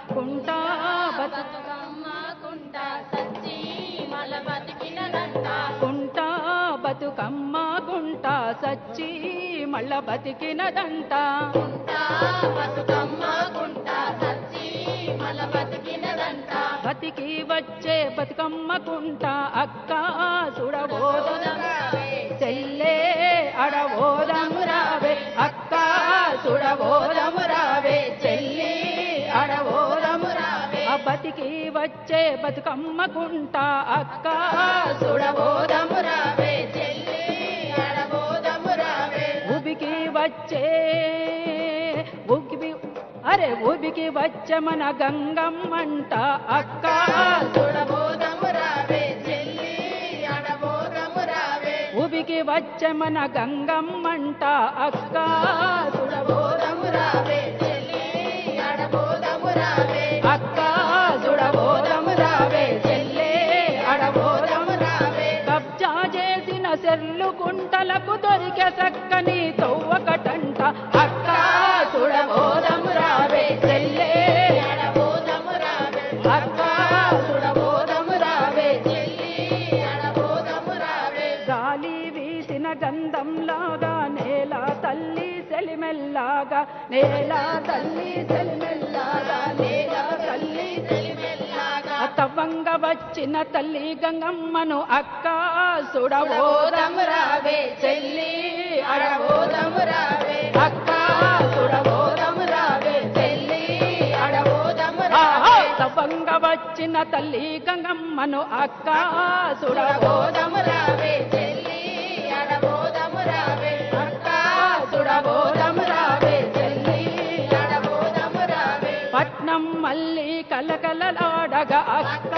కుంటా బతుకమ్మ కుంట సచ్చి మల బతికినదంట కుంటా బతుకమ్మ గుంట సచ్చి మళ్ళ బతికినదంట కుంట బతుకమ్మ కుంట సచ్చి మల బతికినదంట బతికి వచ్చే బతుకమ్మ కుంట అక్క సుడబోదం చెల్లే అడబోదం రావే అక్క సుడబోదం రావే చెల్లి అడబోదం రావే బతికి వచ్చే బతుకమ్మ కుంట అక్క సుడబోదం రావే చెల్లి అడబోదం రావే ఉబికి వచ్చే ఉబికి వచ్చే మన గంగమ్మంట అక్క సుడబోదం రావే చెల్లి అడబోదం రావే ఉబికి వచ్చే మన గంగమ్మంట అక్క సుడబోదం రావే చెల్లి అడబోదం రావే అక్క సుడబోదం రావే చెల్లే అడబోదం రావే కబ్జా చేసిన సెర్లు కుంటలకు దొరికే చక్కని తవ్వకటంట అక్క సుడబోదం రావే చెల్లే అడబోదం రావే అక్క సుడబోదం రావే చెల్లి అడబోదం రావే గాలి వీసిన గంధంలాగా నేల తల్లి సెలిమెల్లాగా నేల తల్లి సెలిమెల్లాగా నేల తల్లి తెలిమెల్లాగా తవ్వంగ వచ్చిన తల్లి గంగమ్మను అక్క సుడబోదం సుడబోదం రావే చెల్లి అడబోదం రావే అక్క సుడబోదం రావే చెల్లి అడబోదం రావే తవ్వంగ వచ్చిన తల్లి గంగమ్మను అక్క సుడబోదం సుడబోదం రావే చెల్లి అడబోదం రావే అక్క సుడబోదం రావే చెల్లి అడబోదం రావే పట్నం మళ్ళీ కలకలలాడగా అక్క